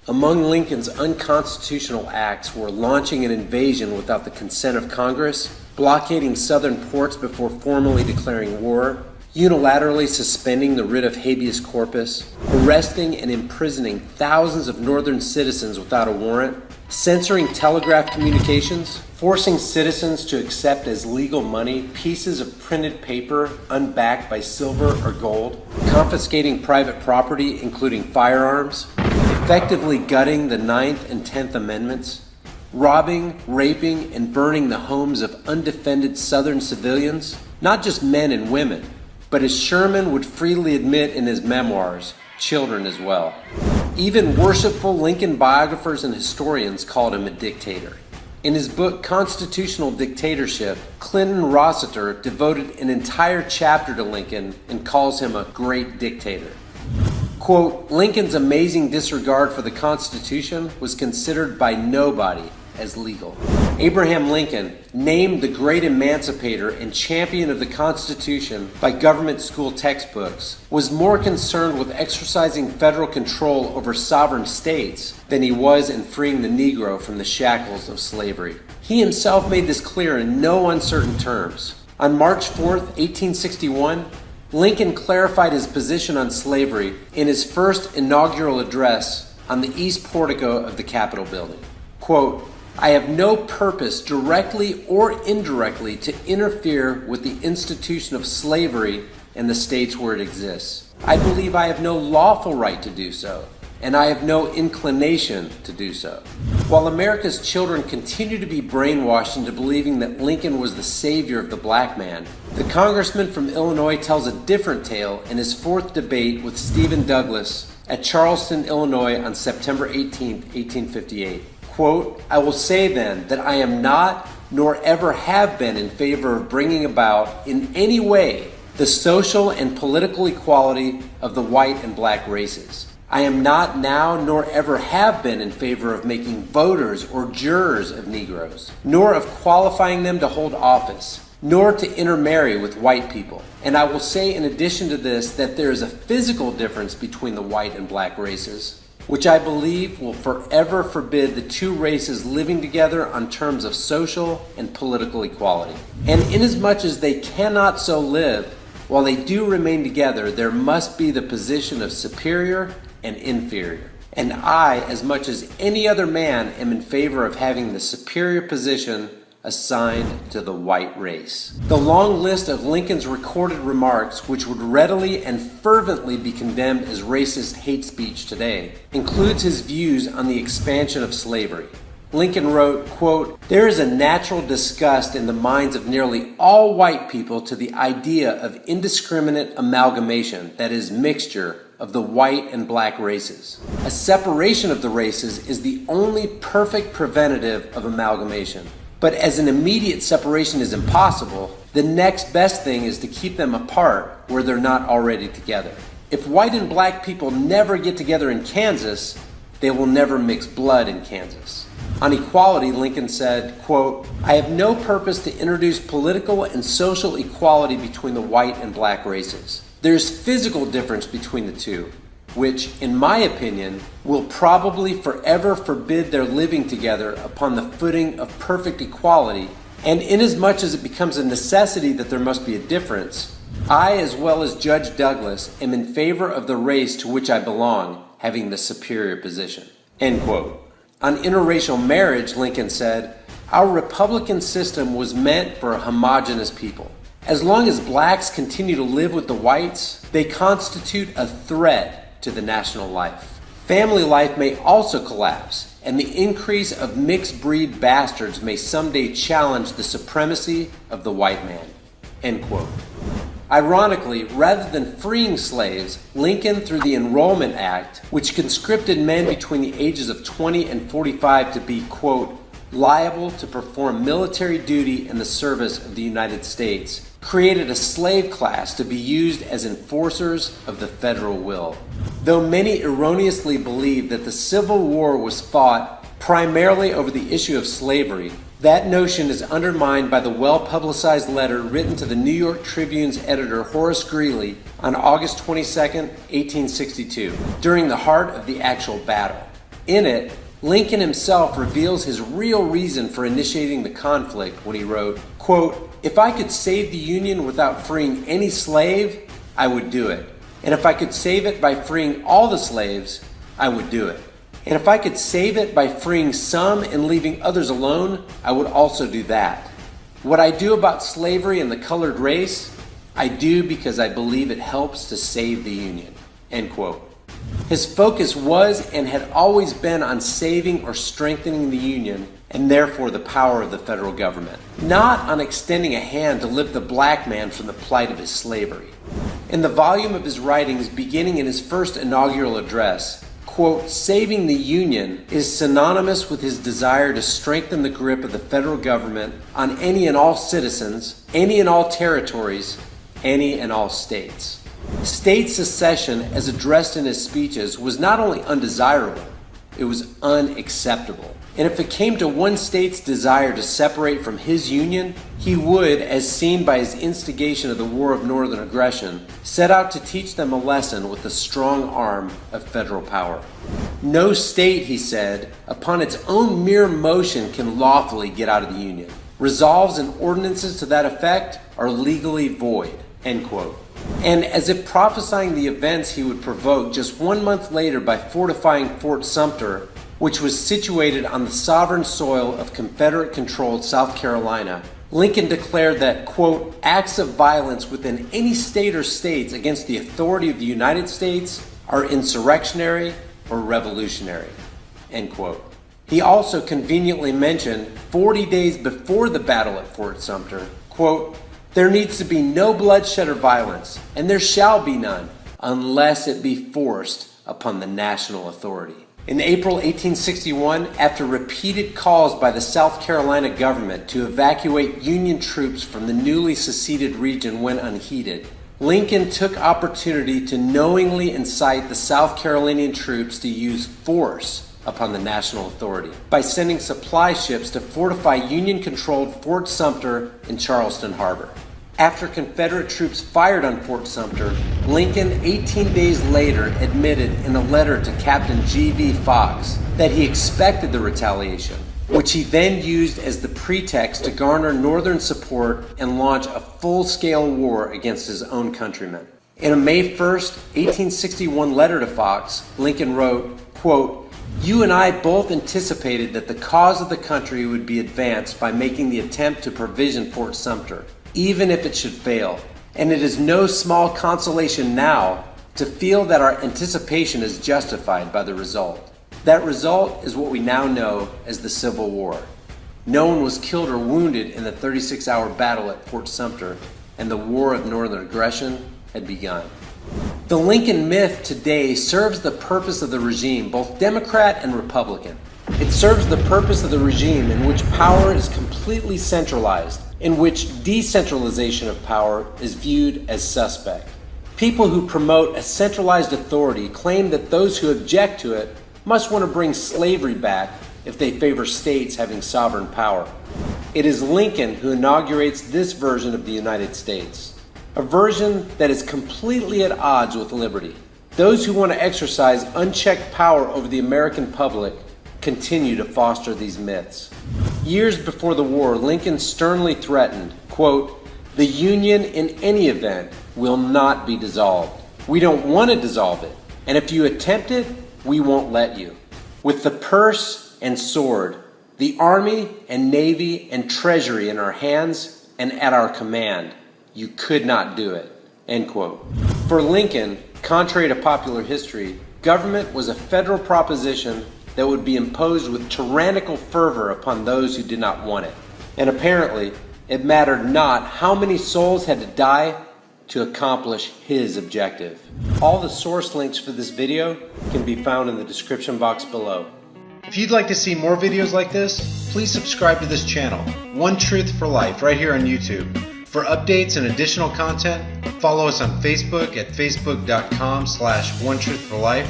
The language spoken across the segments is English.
Among Lincoln's unconstitutional acts were launching an invasion without the consent of Congress, blockading southern ports before formally declaring war, unilaterally suspending the writ of habeas corpus, arresting and imprisoning thousands of northern citizens without a warrant, censoring telegraph communications, forcing citizens to accept as legal money pieces of printed paper unbacked by silver or gold, confiscating private property, including firearms, effectively gutting the 9th and 10th Amendments, robbing, raping, and burning the homes of undefended Southern civilians, not just men and women, but as Sherman would freely admit in his memoirs, children as well. Even worshipful Lincoln biographers and historians called him a dictator. In his book, Constitutional Dictatorship, Clinton Rossiter devoted an entire chapter to Lincoln and calls him a great dictator. Quote, Lincoln's amazing disregard for the Constitution was considered by nobody as legal. Abraham Lincoln, named the great emancipator and champion of the Constitution by government school textbooks, was more concerned with exercising federal control over sovereign states than he was in freeing the Negro from the shackles of slavery. He himself made this clear in no uncertain terms. On March 4th, 1861, Lincoln clarified his position on slavery in his first inaugural address on the east portico of the Capitol building. Quote, I have no purpose, directly or indirectly, to interfere with the institution of slavery in the states where it exists. I believe I have no lawful right to do so, and I have no inclination to do so. While America's children continue to be brainwashed into believing that Lincoln was the savior of the black man, the congressman from Illinois tells a different tale in his fourth debate with Stephen Douglas at Charleston, Illinois on September 18, 1858. Quote, I will say then that I am not, nor ever have been, in favor of bringing about in any way the social and political equality of the white and black races. I am not now, nor ever have been, in favor of making voters or jurors of Negroes, nor of qualifying them to hold office, nor to intermarry with white people. And I will say in addition to this that there is a physical difference between the white and black races, which I believe will forever forbid the two races living together on terms of social and political equality. And inasmuch as they cannot so live, while they do remain together, there must be the position of superior and inferior. And I, as much as any other man, am in favor of having the superior position assigned to the white race. The long list of Lincoln's recorded remarks, which would readily and fervently be condemned as racist hate speech today, includes his views on the expansion of slavery. Lincoln wrote, quote, there is a natural disgust in the minds of nearly all white people to the idea of indiscriminate amalgamation, that is, mixture of the white and black races. A separation of the races is the only perfect preventative of amalgamation. But as an immediate separation is impossible, the next best thing is to keep them apart where they're not already together. If white and black people never get together in Kansas, they will never mix blood in Kansas. On equality, Lincoln said, quote, I have no purpose to introduce political and social equality between the white and black races. There's physical difference between the two, which, in my opinion, will probably forever forbid their living together upon the footing of perfect equality, and inasmuch as it becomes a necessity that there must be a difference, I, as well as Judge Douglas, am in favor of the race to which I belong having the superior position. End quote. On interracial marriage, Lincoln said, our Republican system was meant for a homogeneous people. As long as blacks continue to live with the whites, they constitute a threat to the national life. Family life may also collapse, and the increase of mixed breed bastards may someday challenge the supremacy of the white man. End quote. Ironically, rather than freeing slaves, Lincoln, through the Enrollment Act, which conscripted men between the ages of 20 and 45 to be, quote, liable to perform military duty in the service of the United States, created a slave class to be used as enforcers of the federal will. Though many erroneously believe that the Civil War was fought primarily over the issue of slavery, that notion is undermined by the well-publicized letter written to the New York Tribune's editor Horace Greeley on August 22, 1862, during the heart of the actual battle. In it, Lincoln himself reveals his real reason for initiating the conflict when he wrote, quote, "If I could save the Union without freeing any slave, I would do it. And if I could save it by freeing all the slaves, I would do it. And if I could save it by freeing some and leaving others alone, I would also do that. What I do about slavery and the colored race, I do because I believe it helps to save the Union." End quote. His focus was and had always been on saving or strengthening the Union and therefore the power of the federal government, not on extending a hand to lift the black man from the plight of his slavery. In the volume of his writings beginning in his first inaugural address, quote, "Saving the Union is synonymous with his desire to strengthen the grip of the federal government on any and all citizens, any and all territories, any and all states." State secession, as addressed in his speeches, was not only undesirable, it was unacceptable. And if it came to one state's desire to separate from his Union, he would, as seen by his instigation of the War of Northern Aggression, set out to teach them a lesson with the strong arm of federal power. No state, he said, upon its own mere motion can lawfully get out of the Union. Resolves and ordinances to that effect are legally void, end quote. And as if prophesying the events he would provoke just 1 month later by fortifying Fort Sumter, which was situated on the sovereign soil of Confederate-controlled South Carolina, Lincoln declared that, quote, "Acts of violence within any state or states against the authority of the United States are insurrectionary or revolutionary," end quote. He also conveniently mentioned 40 days before the battle at Fort Sumter, quote, "There needs to be no bloodshed or violence, and there shall be none, unless it be forced upon the national authority." In April 1861, after repeated calls by the South Carolina government to evacuate Union troops from the newly seceded region went unheeded, Lincoln took opportunity to knowingly incite the South Carolinian troops to use force upon the national authority by sending supply ships to fortify Union-controlled Fort Sumter in Charleston Harbor. After Confederate troops fired on Fort Sumter, Lincoln, 18 days later, admitted in a letter to Captain G.V. Fox that he expected the retaliation, which he then used as the pretext to garner Northern support and launch a full-scale war against his own countrymen. In a May 1st, 1861 letter to Fox, Lincoln wrote, quote, "You and I both anticipated that the cause of the country would be advanced by making the attempt to provision Fort Sumter, even if it should fail. And it is no small consolation now to feel that our anticipation is justified by the result. That result is what we now know as the Civil War. No one was killed or wounded in the 36-hour battle at Fort Sumter, and the War of Northern Aggression had begun." The Lincoln myth today serves the purpose of the regime, both Democrat and Republican. It serves the purpose of the regime in which power is completely centralized, in which decentralization of power is viewed as suspect. People who promote a centralized authority claim that those who object to it must want to bring slavery back if they favor states having sovereign power. It is Lincoln who inaugurates this version of the United States, a version that is completely at odds with liberty. Those who want to exercise unchecked power over the American public continue to foster these myths. Years before the war, Lincoln sternly threatened, quote, "The Union in any event will not be dissolved. We don't want to dissolve it, and if you attempt it, we won't let you. With the purse and sword, the Army and Navy and Treasury in our hands and at our command, you could not do it," end quote. For Lincoln, contrary to popular history, government was a federal proposition that would be imposed with tyrannical fervor upon those who did not want it. And apparently, it mattered not how many souls had to die to accomplish his objective. All the source links for this video can be found in the description box below. If you'd like to see more videos like this, please subscribe to this channel, One Truth for Life, right here on YouTube. For updates and additional content, follow us on Facebook at facebook.com/OneTruthForLife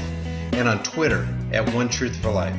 and on Twitter at One Truth for Life.